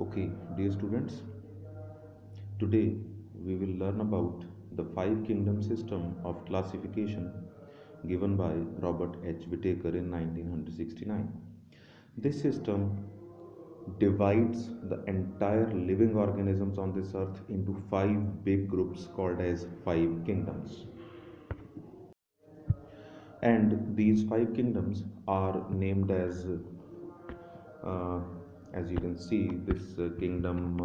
Okay, dear students, today we will learn about the five kingdom system of classification given by Robert H. Whittaker in 1969. This system divides the entire living organisms on this earth into five big groups called as five kingdoms. And these five kingdoms are named uh, as you can see, this kingdom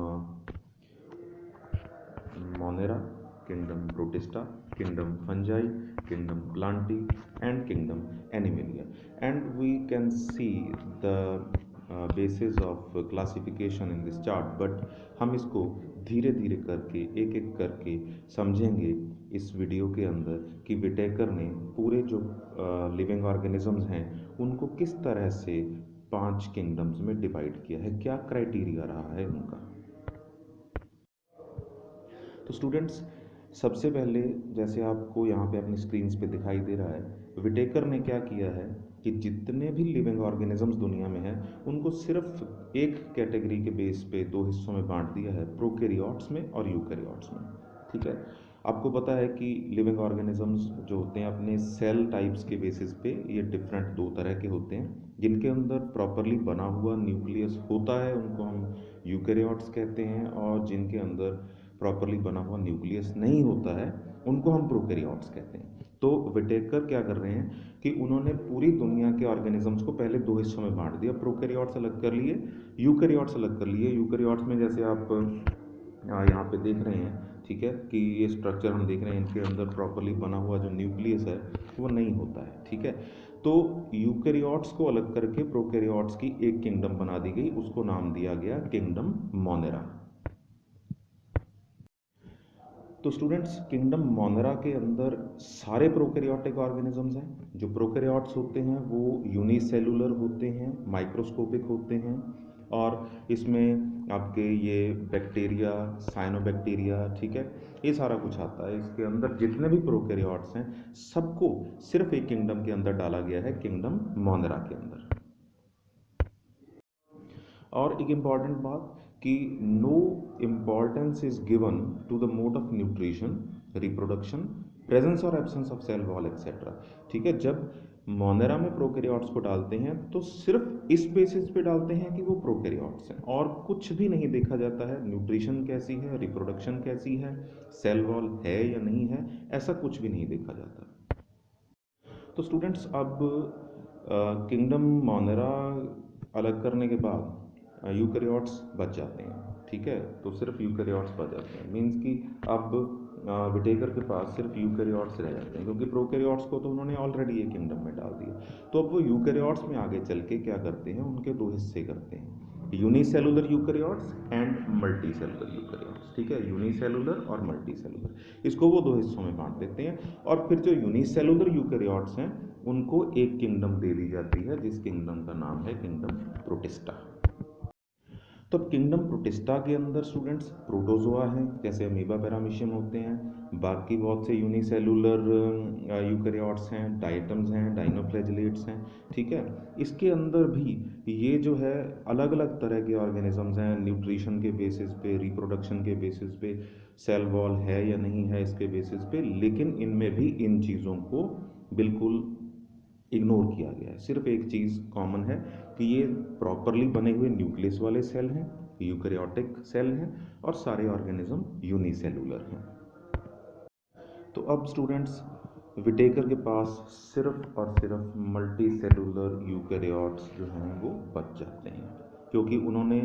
Monera, Kingdom Protista, Kingdom Fungi, Kingdom Plantae, and Kingdom Animalia. And we can see the basis of classification in this chart, but हम इसको धीरे धीरे करके एक एक करके समझेंगे इस वीडियो के अंदर कि विटेकर ने पूरे जो लिविंग ऑर्गेनिजम्स हैं उनको किस तरह से 5 किंगडम्स में डिवाइड किया है, क्या क्राइटेरिया रहा है उनका। तो स्टूडेंट्स, सबसे पहले जैसे आपको यहाँ पे अपनी स्क्रीन्स पे दिखाई दे रहा है, विटेकर ने क्या किया है कि जितने भी लिविंग ऑर्गेनिजम्स दुनिया में हैं उनको सिर्फ एक कैटेगरी के बेस पे दो हिस्सों में बांट दिया है, प्रोकैरियोट्स में और यूकैरियोट्स में। ठीक है, आपको पता है कि लिविंग ऑर्गेनिजम्स जो होते हैं अपने सेल टाइप्स के बेसिस पे ये डिफरेंट दो तरह के होते हैं। जिनके अंदर प्रॉपरली बना हुआ न्यूक्लियस होता है उनको हम यूकैरियोट्स कहते हैं, और जिनके अंदर प्रॉपरली बना हुआ न्यूक्लियस नहीं होता है उनको हम प्रोकैरियोट्स कहते हैं। तो विटेकर क्या कर रहे हैं कि उन्होंने पूरी दुनिया के ऑर्गेनिजम्स को पहले दो हिस्सों में बांट दिया, प्रोकैरियोट्स अलग कर लिए, यूकैरियोट्स अलग कर लिए। यूकैरियोट्स में जैसे आप यहाँ पे देख रहे हैं, ठीक है, कि ये स्ट्रक्चर हम देख रहे हैं, इनके अंदर प्रॉपरली बना हुआ जो न्यूक्लियस है वो नहीं होता है। ठीक है, तो यूकैरियोट्स को अलग करके प्रोकैरियोट्स की एक किंगडम बना दी गई, उसको नाम दिया गया किंगडम मोनेरा। तो स्टूडेंट्स, किंगडम मोनेरा के अंदर सारे प्रोकैरियोटिक ऑर्गेनिजम्स हैं। जो प्रोकैरियोट्स होते हैं वो यूनिसेलुलर होते हैं, माइक्रोस्कोपिक होते हैं, और इसमें आपके ये बैक्टीरिया, साइनोबैक्टीरिया, ठीक है, ये सारा कुछ आता है। इसके अंदर जितने भी प्रोकैरियोट्स हैं सबको सिर्फ एक किंगडम के अंदर डाला गया है, किंगडम मोनेरा के अंदर। और एक इम्पॉर्टेंट बात कि no importance is given to the mode of nutrition, reproduction, presence और absence of cell wall etcetera. ठीक है, जब मोनेरा में प्रोकैरियोट्स को डालते हैं तो सिर्फ इस बेसिस पे डालते हैं कि वो प्रोकैरियोट्स हैं, और कुछ भी नहीं देखा जाता है न्यूट्रिशन कैसी है, रिप्रोडक्शन कैसी है, सेल वॉल है या नहीं है, ऐसा कुछ भी नहीं देखा जाता। तो स्टूडेंट्स, अब किंगडम मोनेरा अलग करने के बाद यूकैरियोट्स बच जाते हैं। ठीक है, तो सिर्फ यूकैरियोट्स बच जाते हैं, मीन्स कि अब विटेकर के पास सिर्फ यूकैरियोट्स रह जाते हैं, क्योंकि प्रोकैरियोट्स को तो उन्होंने ऑलरेडी एक किंगडम में डाल दिया। तो अब वो यूकैरियोट्स में आगे चल के क्या करते हैं, उनके दो हिस्से करते हैं, unicellular eukaryotes and multi cellular eukaryotes. ठीक है, यूनिसेलुलर और मल्टी सेलुलर, इसको वो दो हिस्सों में बांट देते हैं। और फिर जो यूनिसेलुलर यूकैरियोट्स हैं उनको एक किंगडम दे दी जाती है, जिस किंगडम का नाम है किंगडम प्रोटिस्टा। तो किंगडम प्रोटिस्टा के अंदर स्टूडेंट्स प्रोटोजोआ हैं, जैसे अमीबा, पैरामीशियम होते हैं, बाकी बहुत से यूनिसेलुलर यूकैरियोट्स हैं, डाइटम्स हैं, डाइनोफ्लैजिलेट्स हैं। ठीक है, इसके अंदर भी ये जो है अलग अलग तरह के ऑर्गेनिजम्स हैं, न्यूट्रिशन के बेसिस पे, रिप्रोडक्शन के बेसिस पे, सेल वॉल है या नहीं है इसके बेसिस पे, लेकिन इनमें भी इन चीज़ों को बिल्कुल इग्नोर किया गया है। सिर्फ एक चीज़ कॉमन है कि ये प्रॉपरली बने हुए न्यूक्लियस वाले सेल हैं, यूकैरियोटिक सेल हैं, और सारे ऑर्गेनिज्म यूनिसेलुलर हैं। तो अब स्टूडेंट्स, विटेकर के पास सिर्फ और सिर्फ मल्टी सेलुलर यूकैरियोट्स जो हैं वो बच जाते हैं, क्योंकि उन्होंने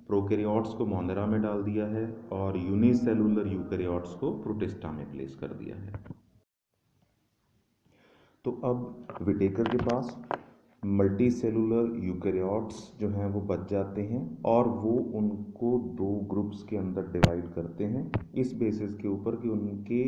प्रोकैरियोट्स को मोनेरा में डाल दिया है और यूनिसेलुलर यूकैरियोट्स को प्रोटिस्टा में प्लेस कर दिया है। तो अब विटेकर के पास मल्टी सेलुलर यूकैरियोट्स जो हैं वो बच जाते हैं, और वो उनको दो ग्रुप्स के अंदर डिवाइड करते हैं इस बेसिस के ऊपर कि उनके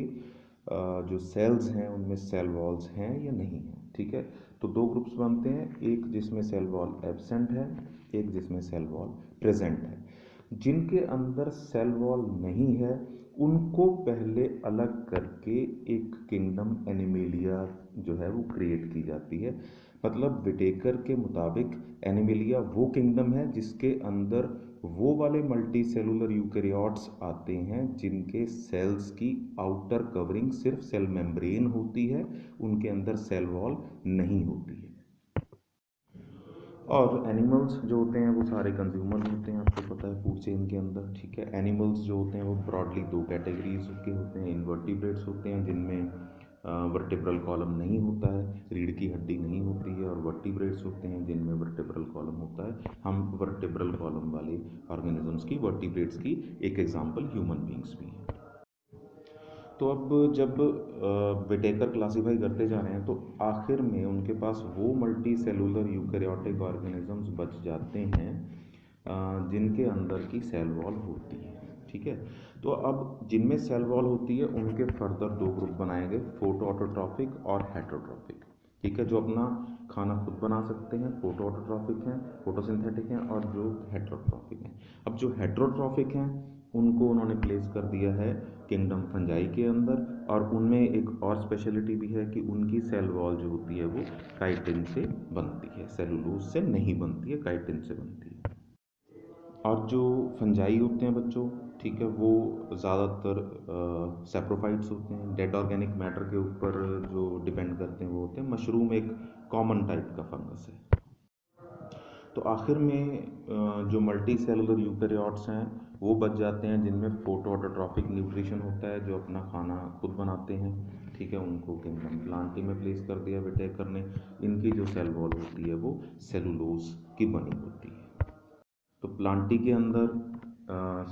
जो सेल्स हैं उनमें सेल वॉल्स हैं या नहीं हैं। ठीक है, तो दो ग्रुप्स बनते हैं, एक जिसमें सेल वॉल एब्सेंट है, एक जिसमें सेल वॉल प्रेजेंट है। जिनके अंदर सेल वॉल नहीं है उनको पहले अलग करके एक किंगडम एनिमेलिया जो है वो क्रिएट की जाती है। मतलब विटेकर के मुताबिक एनिमिलिया वो किंगडम है जिसके अंदर वो वाले मल्टी सेलुलर यूकेरियोट्स आते हैं जिनके सेल्स की आउटर कवरिंग सिर्फ सेल मेम्ब्रेन होती है, उनके अंदर सेल वॉल नहीं होती है। और एनिमल्स जो होते हैं वो सारे कंज्यूमर होते हैं, आपको पता है फूड चेन के अंदर, ठीक है। एनिमल्स जो होते हैं वो ब्रॉडली दो कैटेगरीज के होते हैं। इनवर्टिब्रेट्स होते हैं जिनमें वर्टिब्रल कॉलम नहीं होता है, रीढ़ की हड्डी नहीं होती है, और वर्टिब्रेट्स होते हैं जिनमें वर्टिब्रल कॉलम होता है। हम वर्टिब्रल कॉलम वाले ऑर्गेनिजम्स की, वर्टिब्रेट्स की एक एग्जांपल ह्यूमन बींग्स भी हैं। तो अब जब विटेकर क्लासीफाई करते जा रहे हैं तो आखिर में उनके पास वो मल्टी सेलुलर यूकैरियोटिक ऑर्गेनिजम्स बच जाते हैं जिनके अंदर की सेल वॉल होती है, ठीक है। तो अब जिनमें सेल वॉल होती है उनके फर्दर दो ग्रुप बनाए गए, फोटोऑटोट्रॉफिक और हेटरोट्रॉफिक, ठीक है। जो अपना खाना खुद बना सकते हैं फोटोऑटोट्रॉफिक हैं, फोटोसिंथेटिक हैं, और जो हेटरोट्रॉफिक हैं। अब जो हेटरोट्रॉफिक हैं उनको उन्होंने प्लेस कर दिया है किंगडम फंजाई के अंदर, और उनमें एक और स्पेशलिटी भी है कि उनकी सेल वॉल जो होती है वो काइटिन से बनती है, सेलुलोज से नहीं बनती है, काइटिन से बनती है। और जो फंजाई होते हैं बच्चों, ठीक है, वो ज़्यादातर सैप्रोफाइट्स होते हैं, डेड ऑर्गेनिक मैटर के ऊपर जो डिपेंड करते हैं वो होते हैं। मशरूम एक कॉमन टाइप का फंगस है। तो आखिर में जो मल्टी सेलुलर यूकैरियोट्स हैं वो बच जाते हैं जिनमें फोटोऑटोट्रॉफिक न्यूट्रिशन होता है, जो अपना खाना खुद बनाते हैं, ठीक है। उनको किंगडम प्लांटी में प्लेस कर दिया विटेकर ने। इनकी जो सेल वॉल होती है वो सेलुलोज की बनी होती है। तो प्लांटी के अंदर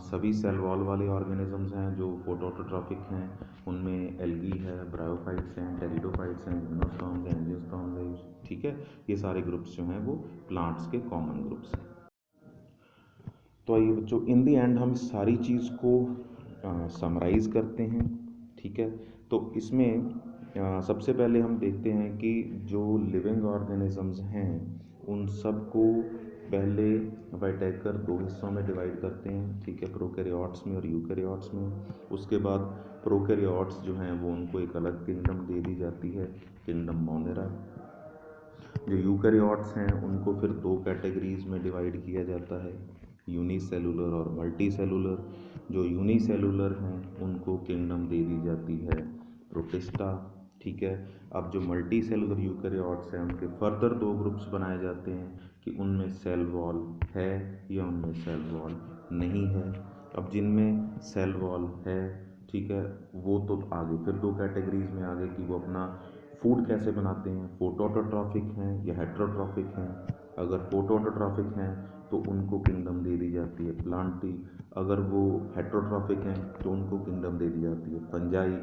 सभी सेल वॉल वाले ऑर्गेनिजम्स हैं जो फोटोऑटोट्रॉफिक हैं। उनमें एल्गी है, ब्रायोफाइट्स हैं, टेरिडोफाइट्स हैं, जिम्नोस्पर्म्स हैं, एंजियोस्पर्म्स हैं, ठीक है। ये सारे ग्रुप्स जो हैं वो प्लांट्स के कॉमन ग्रुप्स हैं। तो आइए बच्चों, इन दी एंड हम इस सारी चीज़ को समराइज़ करते हैं, ठीक है। तो इसमें सबसे पहले हम देखते हैं कि जो लिविंग ऑर्गेनिजम्स हैं उन सब को पहले विटेकर दो हिस्सों में डिवाइड करते हैं, ठीक है, प्रोकैरियोट्स में और यूकैरियोट्स में। उसके बाद प्रोकैरियोट्स जो हैं वो उनको एक अलग किंगडम दे दी जाती है, किंगडम मोनेरा। जो यूकैरियोट्स हैं उनको फिर दो कैटेगरीज में डिवाइड किया जाता है, यूनिसेलुलर और मल्टी सेलुलर। जो यूनिसेलुलर हैं उनको किंगडम दे दी जाती है प्रोटिस्टा, ठीक है। अब जो मल्टी सेलुलर यूकैरियोट्स हैं उनके फर्दर दो ग्रुप्स बनाए जाते हैं कि उनमें सेल वॉल है या उनमें सेल वॉल नहीं है। अब जिनमें सेल वॉल है, ठीक है, वो तो आगे फिर दो कैटेगरीज में आ गए कि वो अपना फूड कैसे बनाते हैं, फोटोऑटोट्रॉफिक हैं या हेटरोट्रॉफिक हैं। अगर फोटोऑटोट्रॉफिक हैं तो उनको किंगडम दे दी जाती है प्लांटी। अगर वो हेटरोट्रॉफिक हैं तो उनको किंगडम दे दी जाती है फंजाई।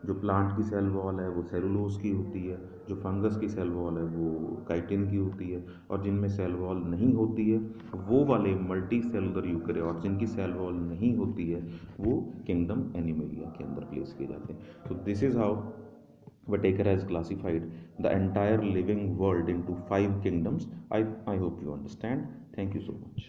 जो प्लांट की सेल वॉल है वो सेलुलोज की होती है, जो फंगस की सेल वॉल है वो काइटिन की होती है, और जिनमें सेल वॉल नहीं होती है वो वाले मल्टी सेलुलर यूकैरियोट्स जिनकी सेल वॉल नहीं होती है वो किंगडम एनिमेलिया के अंदर प्लेस किए जाते हैं। तो this is how Whitaker has classified the entire living world into 5 kingdoms. I hope you understand. Thank you so much.